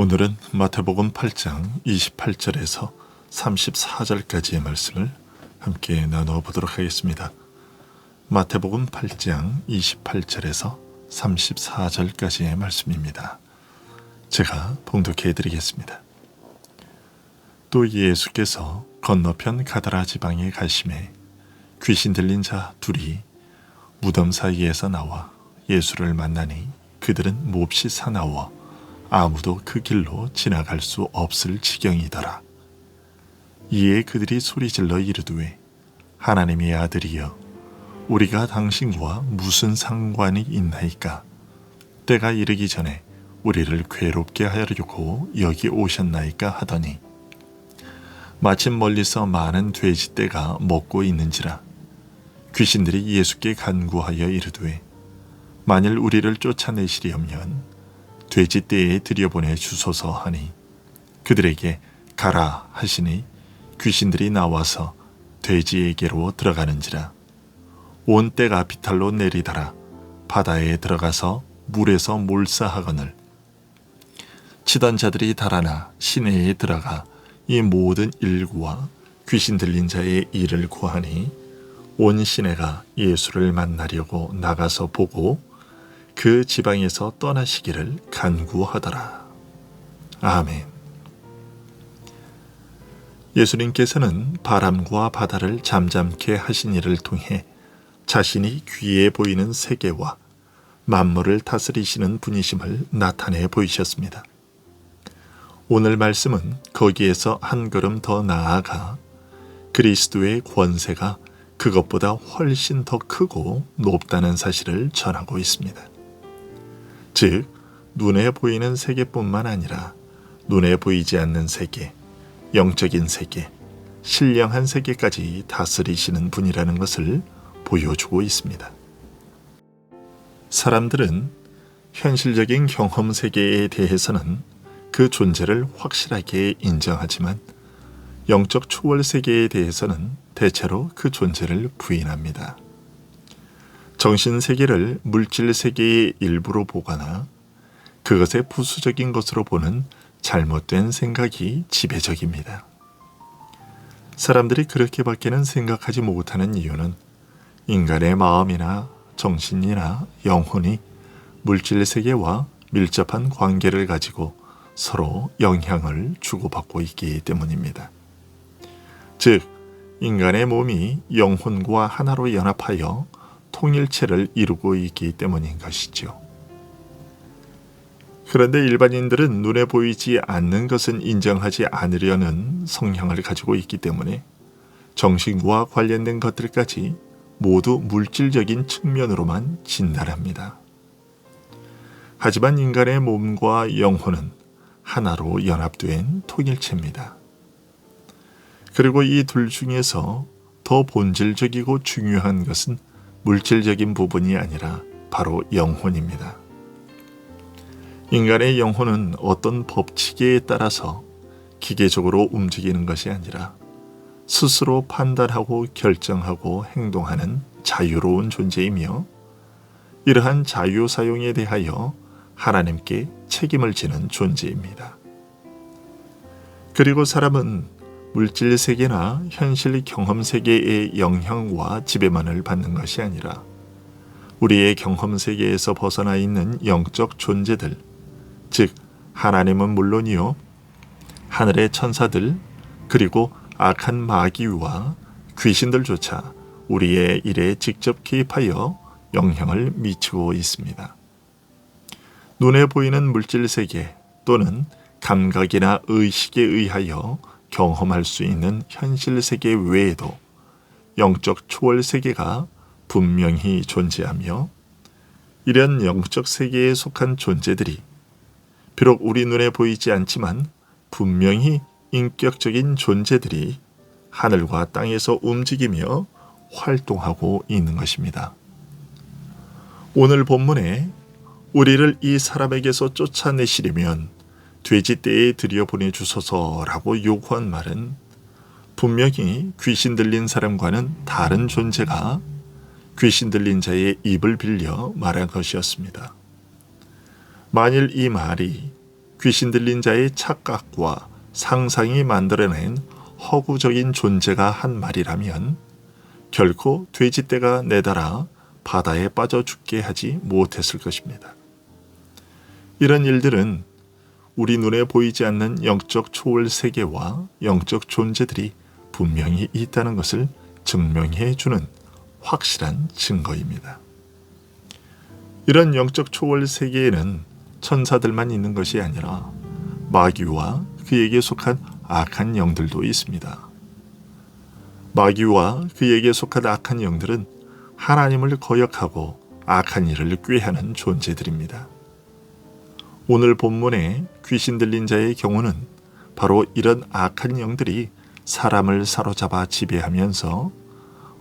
오늘은 마태복음 8장 28절에서 34절까지의 말씀을 함께 나누어 보도록 하겠습니다. 마태복음 8장 28절에서 34절까지의 말씀입니다. 제가 봉독해 드리겠습니다. 또 예수께서 건너편 가다라 지방에 가심에 귀신 들린 자 둘이 무덤 사이에서 나와 예수를 만나니 그들은 몹시 사나워 아무도 그 길로 지나갈 수 없을 지경이더라. 이에 그들이 소리질러 이르되 하나님의 아들이여 우리가 당신과 무슨 상관이 있나이까? 때가 이르기 전에 우리를 괴롭게 하려고 여기 오셨나이까 하더니 마침 멀리서 많은 돼지떼가 먹고 있는지라. 귀신들이 예수께 간구하여 이르되 만일 우리를 쫓아내시려면 돼지떼에 들여보내 주소서 하니 그들에게 가라 하시니 귀신들이 나와서 돼지에게로 들어가는지라. 온 떼가 비탈로 내리더라 바다에 들어가서 물에서 몰사하거늘 치던 자들이 달아나 시내에 들어가 이 모든 일구와 귀신 들린 자의 일을 구하니 온 시내가 예수를 만나려고 나가서 보고 그 지방에서 떠나시기를 간구하더라. 아멘. 예수님께서는 바람과 바다를 잠잠케 하신 이를 통해 자신이 귀해 보이는 세계와 만물을 다스리시는 분이심을 나타내 보이셨습니다. 오늘 말씀은 거기에서 한 걸음 더 나아가 그리스도의 권세가 그것보다 훨씬 더 크고 높다는 사실을 전하고 있습니다. 즉, 눈에 보이는 세계뿐만 아니라 눈에 보이지 않는 세계, 영적인 세계, 신령한 세계까지 다스리시는 분이라는 것을 보여주고 있습니다. 사람들은 현실적인 경험 세계에 대해서는 그 존재를 확실하게 인정하지만 영적 초월 세계에 대해서는 대체로 그 존재를 부인합니다. 정신 세계를 물질 세계의 일부로 보거나 그것의 부수적인 것으로 보는 잘못된 생각이 지배적입니다. 사람들이 그렇게밖에는 생각하지 못하는 이유는 인간의 마음이나 정신이나 영혼이 물질 세계와 밀접한 관계를 가지고 서로 영향을 주고받고 있기 때문입니다. 즉, 인간의 몸이 영혼과 하나로 연합하여 통일체를 이루고 있기 때문인 것이죠. 그런데 일반인들은 눈에 보이지 않는 것은 인정하지 않으려는 성향을 가지고 있기 때문에 정신과 관련된 것들까지 모두 물질적인 측면으로만 진단합니다. 하지만 인간의 몸과 영혼은 하나로 연합된 통일체입니다. 그리고 이 둘 중에서 더 본질적이고 중요한 것은 물질적인 부분이 아니라 바로 영혼입니다. 인간의 영혼은 어떤 법칙에 따라서 기계적으로 움직이는 것이 아니라 스스로 판단하고 결정하고 행동하는 자유로운 존재이며 이러한 자유 사용에 대하여 하나님께 책임을 지는 존재입니다. 그리고 사람은 물질 세계나 현실 경험 세계의 영향과 지배만을 받는 것이 아니라 우리의 경험 세계에서 벗어나 있는 영적 존재들, 즉 하나님은 물론이요 하늘의 천사들 그리고 악한 마귀와 귀신들조차 우리의 일에 직접 개입하여 영향을 미치고 있습니다. 눈에 보이는 물질 세계 또는 감각이나 의식에 의하여 경험할 수 있는 현실 세계 외에도 영적 초월 세계가 분명히 존재하며 이런 영적 세계에 속한 존재들이 비록 우리 눈에 보이지 않지만 분명히 인격적인 존재들이 하늘과 땅에서 움직이며 활동하고 있는 것입니다. 오늘 본문에 우리를 이 사람에게서 쫓아내시려면 돼지떼에 들여보내 주소서라고 요구한 말은 분명히 귀신 들린 사람과는 다른 존재가 귀신 들린 자의 입을 빌려 말한 것이었습니다. 만일 이 말이 귀신 들린 자의 착각과 상상이 만들어낸 허구적인 존재가 한 말이라면 결코 돼지떼가 내달아 바다에 빠져 죽게 하지 못했을 것입니다. 이런 일들은 우리 눈에 보이지 않는 영적 초월 세계와 영적 존재들이 분명히 있다는 것을 증명해 주는 확실한 증거입니다. 이런 영적 초월 세계에는 천사들만 있는 것이 아니라 마귀와 그에게 속한 악한 영들도 있습니다. 마귀와 그에게 속한 악한 영들은 하나님을 거역하고 악한 일을 꾀하는 존재들입니다. 오늘 본문의 귀신 들린 자의 경우는 바로 이런 악한 영들이 사람을 사로잡아 지배하면서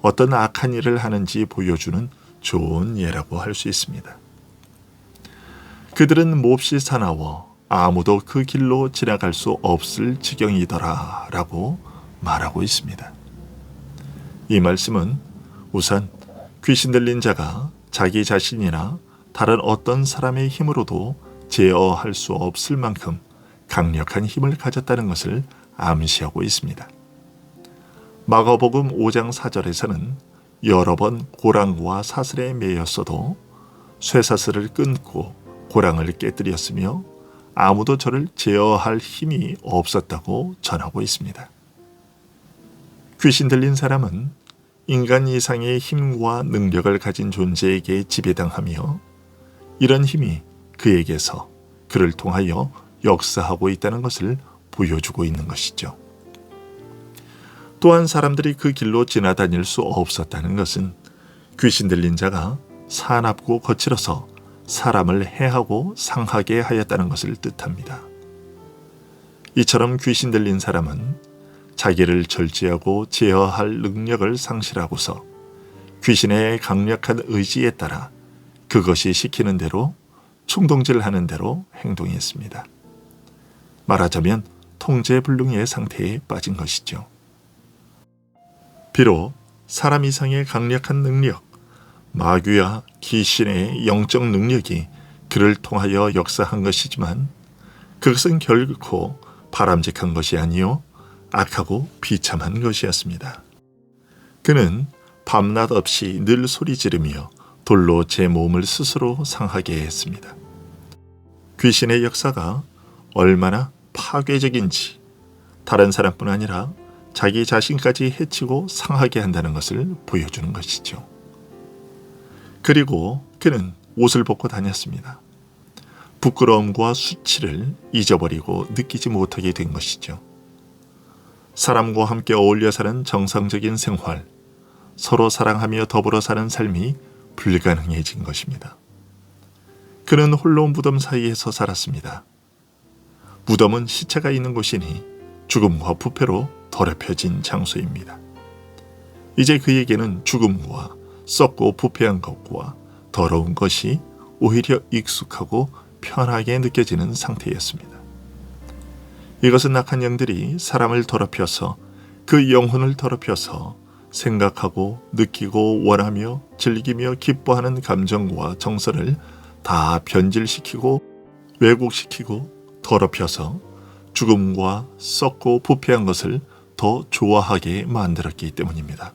어떤 악한 일을 하는지 보여주는 좋은 예라고 할 수 있습니다. 그들은 몹시 사나워 아무도 그 길로 지나갈 수 없을 지경이더라 라고 말하고 있습니다. 이 말씀은 우선 귀신 들린 자가 자기 자신이나 다른 어떤 사람의 힘으로도 제어할 수 없을 만큼 강력한 힘을 가졌다는 것을 암시하고 있습니다. 마가복음 5장 4절에서는 여러 번 고랑과 사슬에 매였어도 쇠사슬을 끊고 고랑을 깨뜨렸으며 아무도 저를 제어할 힘이 없었다고 전하고 있습니다. 귀신 들린 사람은 인간 이상의 힘과 능력을 가진 존재에게 지배당하며 이런 힘이 그에게서 그를 통하여 역사하고 있다는 것을 보여주고 있는 것이죠. 또한 사람들이 그 길로 지나다닐 수 없었다는 것은 귀신 들린 자가 사납고 거칠어서 사람을 해하고 상하게 하였다는 것을 뜻합니다. 이처럼 귀신 들린 사람은 자기를 절제하고 제어할 능력을 상실하고서 귀신의 강력한 의지에 따라 그것이 시키는 대로 충동질하는 대로 행동했습니다. 말하자면 통제불능의 상태에 빠진 것이죠. 비록 사람 이상의 강력한 능력, 마귀와 귀신의 영적 능력이 그를 통하여 역사한 것이지만 그것은 결코 바람직한 것이 아니요 악하고 비참한 것이었습니다. 그는 밤낮 없이 늘 소리 지르며 돌로 제 몸을 스스로 상하게 했습니다. 귀신의 역사가 얼마나 파괴적인지 다른 사람뿐 아니라 자기 자신까지 해치고 상하게 한다는 것을 보여주는 것이죠. 그리고 그는 옷을 벗고 다녔습니다. 부끄러움과 수치를 잊어버리고 느끼지 못하게 된 것이죠. 사람과 함께 어울려 사는 정상적인 생활, 서로 사랑하며 더불어 사는 삶이 불가능해진 것입니다. 그는 홀로 무덤 사이에서 살았습니다. 무덤은 시체가 있는 곳이니 죽음과 부패로 더럽혀진 장소입니다. 이제 그에게는 죽음과 썩고 부패한 것과 더러운 것이 오히려 익숙하고 편하게 느껴지는 상태였습니다. 이것은 악한 영들이 사람을 더럽혀서 그 영혼을 더럽혀서 생각하고 느끼고 원하며 즐기며 기뻐하는 감정과 정서를 다 변질시키고 왜곡시키고 더럽혀서 죽음과 썩고 부패한 것을 더 좋아하게 만들었기 때문입니다.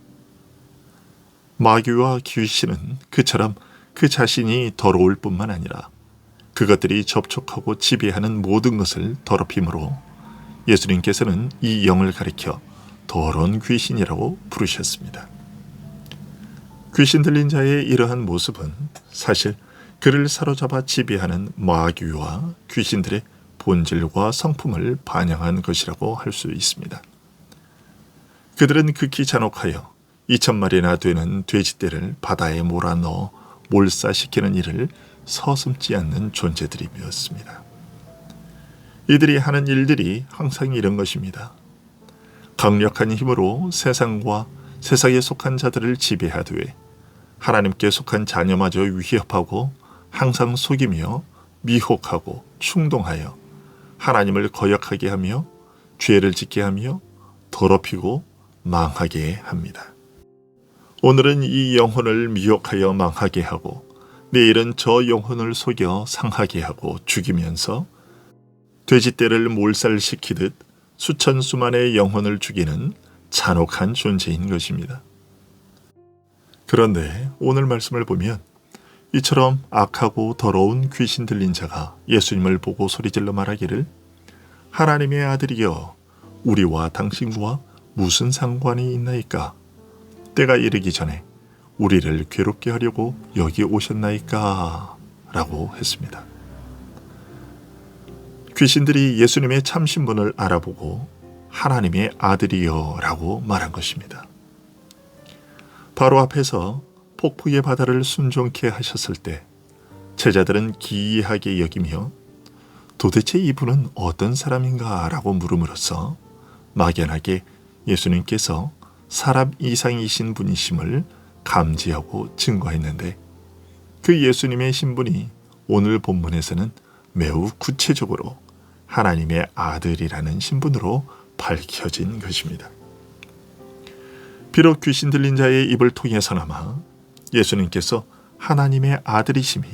마귀와 귀신은 그처럼 그 자신이 더러울 뿐만 아니라 그것들이 접촉하고 지배하는 모든 것을 더럽힘으로 예수님께서는 이 영을 가리켜 더러운 귀신이라고 부르셨습니다. 귀신 들린 자의 이러한 모습은 사실 그를 사로잡아 지배하는 마귀와 귀신들의 본질과 성품을 반영한 것이라고 할 수 있습니다. 그들은 극히 잔혹하여 2,000마리나 되는 돼지떼를 바다에 몰아넣어 몰사시키는 일을 서슴지 않는 존재들이었습니다. 이들이 하는 일들이 항상 이런 것입니다. 강력한 힘으로 세상과 세상에 속한 자들을 지배하되 하나님께 속한 자녀마저 위협하고 항상 속이며 미혹하고 충동하여 하나님을 거역하게 하며 죄를 짓게 하며 더럽히고 망하게 합니다. 오늘은 이 영혼을 미혹하여 망하게 하고 내일은 저 영혼을 속여 상하게 하고 죽이면서 돼지떼를 몰살시키듯 수천 수만의 영혼을 죽이는 잔혹한 존재인 것입니다. 그런데 오늘 말씀을 보면 이처럼 악하고 더러운 귀신 들린 자가 예수님을 보고 소리질러 말하기를 하나님의 아들이여 우리와 당신과 무슨 상관이 있나이까? 때가 이르기 전에 우리를 괴롭게 하려고 여기 오셨나이까? 라고 했습니다. 귀신들이 예수님의 참 신분을 알아보고 하나님의 아들이여 라고 말한 것입니다. 바로 앞에서 폭풍의 바다를 순종케 하셨을 때 제자들은 기이하게 여기며 도대체 이분은 어떤 사람인가 라고 물음으로써 막연하게 예수님께서 사람 이상이신 분이심을 감지하고 증거했는데 그 예수님의 신분이 오늘 본문에서는 매우 구체적으로 하나님의 아들이라는 신분으로 밝혀진 것입니다. 비록 귀신 들린 자의 입을 통해서나마 예수님께서 하나님의 아들이심이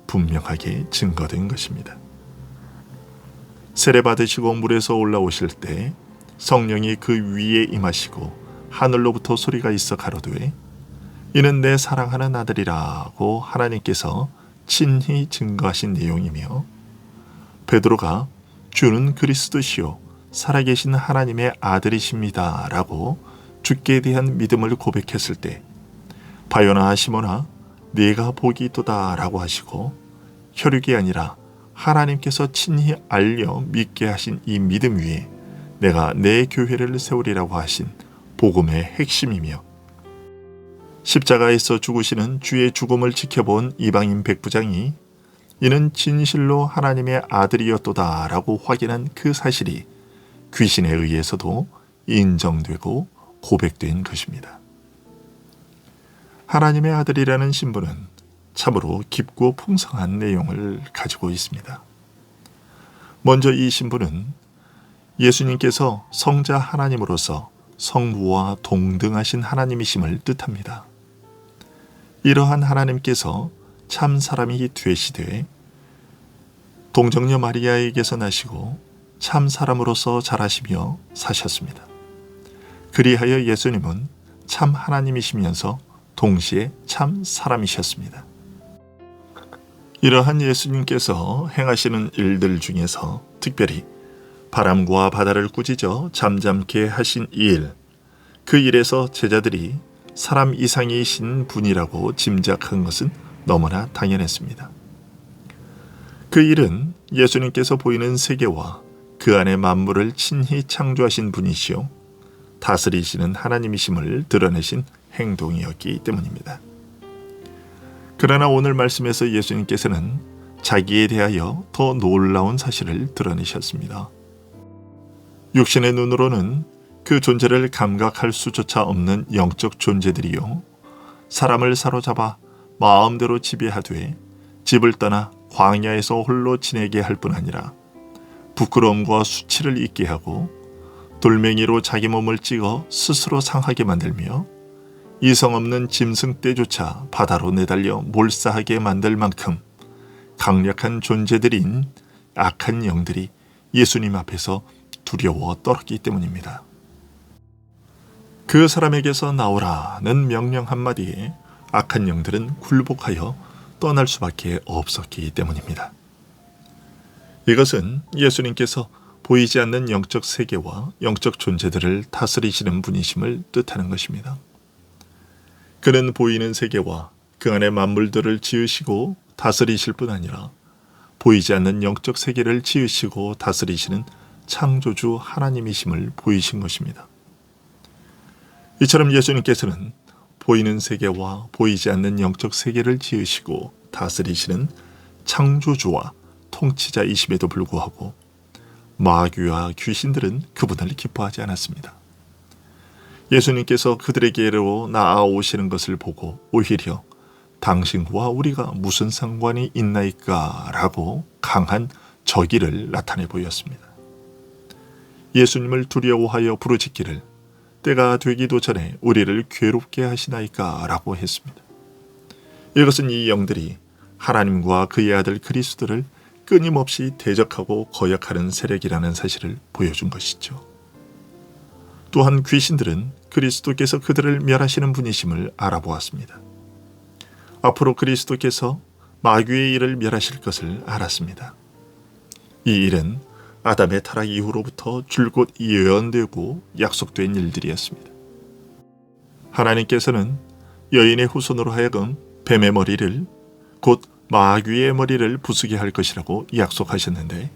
분명하게 증거된 것입니다. 세례 받으시고 물에서 올라오실 때 성령이 그 위에 임하시고 하늘로부터 소리가 있어 가로되 이는 내 사랑하는 아들이라고 하나님께서 친히 증거하신 내용이며 베드로가 주는 그리스도시요 살아계신 하나님의 아들이십니다 라고 주께 대한 믿음을 고백했을 때 바요나 시몬아 네가 복이 있도다 라고 하시고 혈육이 아니라 하나님께서 친히 알려 믿게 하신 이 믿음 위에 내가 내 교회를 세우리라고 하신 복음의 핵심이며 십자가에서 죽으시는 주의 죽음을 지켜본 이방인 백부장이 이는 진실로 하나님의 아들이었도다 라고 확인한 그 사실이 귀신에 의해서도 인정되고 고백된 것입니다. 하나님의 아들이라는 신분은 참으로 깊고 풍성한 내용을 가지고 있습니다. 먼저 이 신분은 예수님께서 성자 하나님으로서 성부와 동등하신 하나님이심을 뜻합니다. 이러한 하나님께서 참 사람이 되시되 동정녀 마리아에게서 나시고 참 사람으로서 자라시며 사셨습니다. 그리하여 예수님은 참 하나님이시면서 동시에 참 사람이셨습니다. 이러한 예수님께서 행하시는 일들 중에서 특별히 바람과 바다를 꾸짖어 잠잠케 하신 이 일, 그 일에서 제자들이 사람 이상이신 분이라고 짐작한 것은 너무나 당연했습니다. 그 일은 예수님께서 보이는 세계와 그 안의 만물을 친히 창조하신 분이시요 다스리시는 하나님이심을 드러내신 행동이었기 때문입니다. 그러나 오늘 말씀에서 예수님께서는 자기에 대하여 더 놀라운 사실을 드러내셨습니다. 육신의 눈으로는 그 존재를 감각할 수조차 없는 영적 존재들이요 사람을 사로잡아 마음대로 지배하되 집을 떠나 광야에서 홀로 지내게 할 뿐 아니라 부끄러움과 수치를 잊게 하고 돌멩이로 자기 몸을 찍어 스스로 상하게 만들며 이성 없는 짐승 떼조차 바다로 내달려 몰사하게 만들 만큼 강력한 존재들인 악한 영들이 예수님 앞에서 두려워 떨었기 때문입니다. 그 사람에게서 나오라는 명령 한마디에 악한 영들은 굴복하여 떠날 수밖에 없었기 때문입니다. 이것은 예수님께서 보이지 않는 영적 세계와 영적 존재들을 다스리시는 분이심을 뜻하는 것입니다. 그는 보이는 세계와 그 안의 만물들을 지으시고 다스리실 뿐 아니라 보이지 않는 영적 세계를 지으시고 다스리시는 창조주 하나님이심을 보이신 것입니다. 이처럼 예수님께서는 보이는 세계와 보이지 않는 영적 세계를 지으시고 다스리시는 창조주와 통치자이심에도 불구하고 마귀와 귀신들은 그분을 기뻐하지 않았습니다. 예수님께서 그들에게로 나아오시는 것을 보고 오히려 당신과 우리가 무슨 상관이 있나이까 라고 강한 적의를 나타내 보였습니다. 예수님을 두려워하여 부르짖기를 때가 되기도 전에 우리를 괴롭게 하시나이까 라고 했습니다. 이것은 이 영들이 하나님과 그의 아들 그리스도를 끊임없이 대적하고 거역하는 세력이라는 사실을 보여준 것이죠. 또한 귀신들은 그리스도께서 그들을 멸하시는 분이심을 알아보았습니다. 앞으로 그리스도께서 마귀의 일을 멸하실 것을 알았습니다. 이 일은 아담의 타락 이후로부터 줄곧 예언되고 약속된 일들이었습니다. 하나님께서는 여인의 후손으로 하여금 뱀의 머리를 곧 마귀의 머리를 부수게 할 것이라고 약속하셨는데,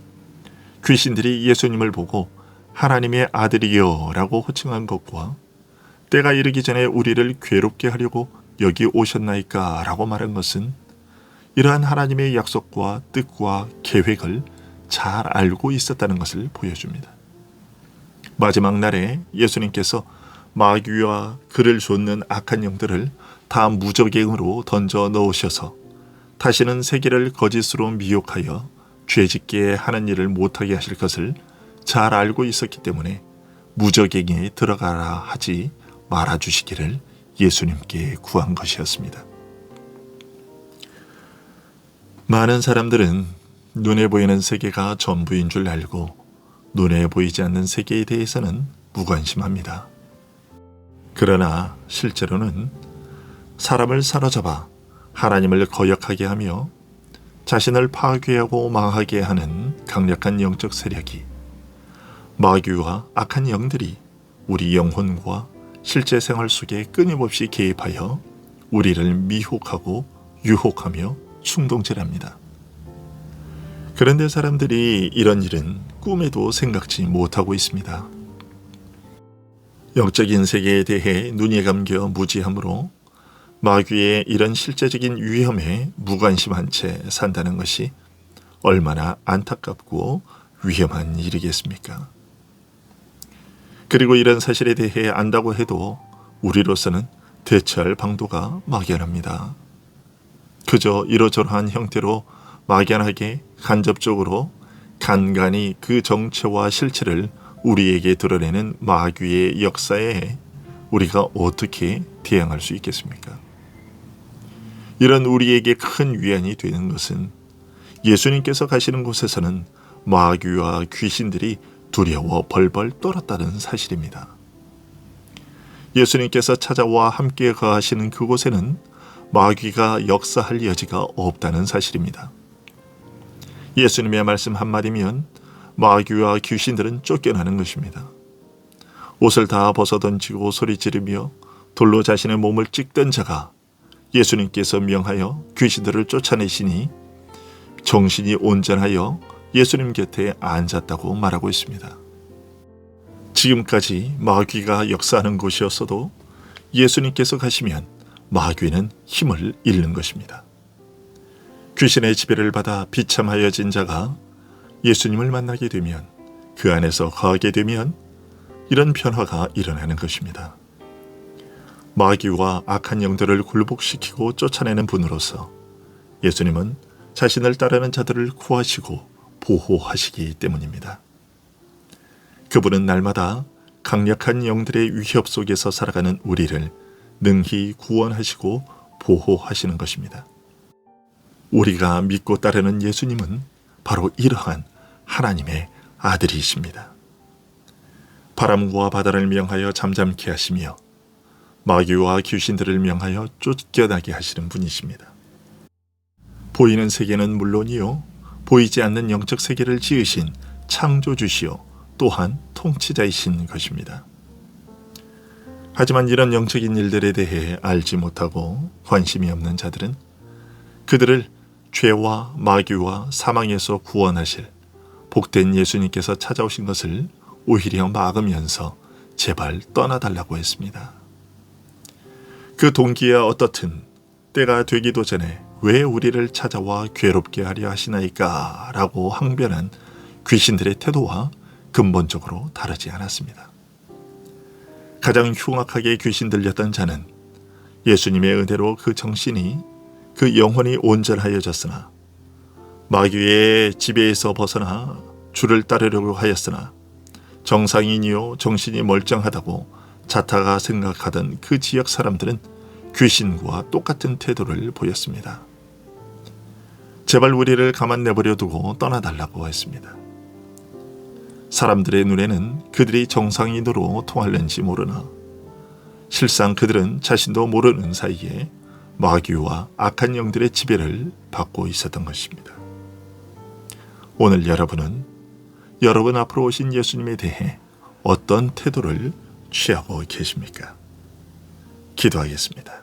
귀신들이 예수님을 보고 하나님의 아들이여 라고 호칭한 것과 때가 이르기 전에 우리를 괴롭게 하려고 여기 오셨나이까 라고 말한 것은 이러한 하나님의 약속과 뜻과 계획을 잘 알고 있었다는 것을 보여줍니다. 마지막 날에 예수님께서 마귀와 그를 좇는 악한 영들을 다 무적행으로 던져 넣으셔서 다시는 세계를 거짓으로 미혹하여 죄짓게 하는 일을 못하게 하실 것을 잘 알고 있었기 때문에 무적행에 들어가라 하지 말아주시기를 예수님께 구한 것이었습니다. 많은 사람들은 눈에 보이는 세계가 전부인 줄 알고 눈에 보이지 않는 세계에 대해서는 무관심합니다. 그러나 실제로는 사람을 사로잡아 하나님을 거역하게 하며 자신을 파괴하고 망하게 하는 강력한 영적 세력이, 마귀와 악한 영들이 우리 영혼과 실제 생활 속에 끊임없이 개입하여 우리를 미혹하고 유혹하며 충동질합니다. 그런데 사람들이 이런 일은 꿈에도 생각지 못하고 있습니다. 영적인 세계에 대해 눈이 감겨 무지함으로 마귀의 이런 실제적인 위험에 무관심한 채 산다는 것이 얼마나 안타깝고 위험한 일이겠습니까? 그리고 이런 사실에 대해 안다고 해도 우리로서는 대처할 방도가 막연합니다. 그저 이러저러한 형태로 막연하게 간접적으로 간간히 그 정체와 실체를 우리에게 드러내는 마귀의 역사에 우리가 어떻게 대항할 수 있겠습니까? 이런 우리에게 큰 위안이 되는 것은 예수님께서 가시는 곳에서는 마귀와 귀신들이 두려워 벌벌 떨었다는 사실입니다. 예수님께서 찾아와 함께 거하시는 그곳에는 마귀가 역사할 여지가 없다는 사실입니다. 예수님의 말씀 한마디면 마귀와 귀신들은 쫓겨나는 것입니다. 옷을 다 벗어던지고 소리 지르며 돌로 자신의 몸을 찍던 자가 예수님께서 명하여 귀신들을 쫓아내시니 정신이 온전하여 예수님 곁에 앉았다고 말하고 있습니다. 지금까지 마귀가 역사하는 곳이었어도 예수님께서 가시면 마귀는 힘을 잃는 것입니다. 귀신의 지배를 받아 비참하여진 자가 예수님을 만나게 되면, 그 안에서 거하게 되면 이런 변화가 일어나는 것입니다. 마귀와 악한 영들을 굴복시키고 쫓아내는 분으로서 예수님은 자신을 따르는 자들을 구하시고 보호하시기 때문입니다. 그분은 날마다 강력한 영들의 위협 속에서 살아가는 우리를 능히 구원하시고 보호하시는 것입니다. 우리가 믿고 따르는 예수님은 바로 이러한 하나님의 아들이십니다. 바람과 바다를 명하여 잠잠케 하시며 마귀와 귀신들을 명하여 쫓겨나게 하시는 분이십니다. 보이는 세계는 물론이요, 보이지 않는 영적 세계를 지으신 창조주시요 또한 통치자이신 것입니다. 하지만 이런 영적인 일들에 대해 알지 못하고 관심이 없는 자들은 그들을 죄와 마귀와 사망에서 구원하실 복된 예수님께서 찾아오신 것을 오히려 막으면서 제발 떠나달라고 했습니다. 그 동기야 어떻든 때가 되기도 전에 왜 우리를 찾아와 괴롭게 하려 하시나이까 라고 항변한 귀신들의 태도와 근본적으로 다르지 않았습니다. 가장 흉악하게 귀신 들렸던 자는 예수님의 은혜로 그 정신이, 그 영혼이 온전하여졌으나 마귀의 지배에서 벗어나 주를 따르려고 하였으나 정상인이요 정신이 멀쩡하다고 자타가 생각하던 그 지역 사람들은 귀신과 똑같은 태도를 보였습니다. 제발 우리를 가만 내버려 두고 떠나달라고 했습니다. 사람들의 눈에는 그들이 정상인으로 통할는지 모르나 실상 그들은 자신도 모르는 사이에 마귀와 악한 영들의 지배를 받고 있었던 것입니다. 오늘 여러분은 여러분 앞으로 오신 예수님에 대해 어떤 태도를 취하고 계십니까? 기도하겠습니다.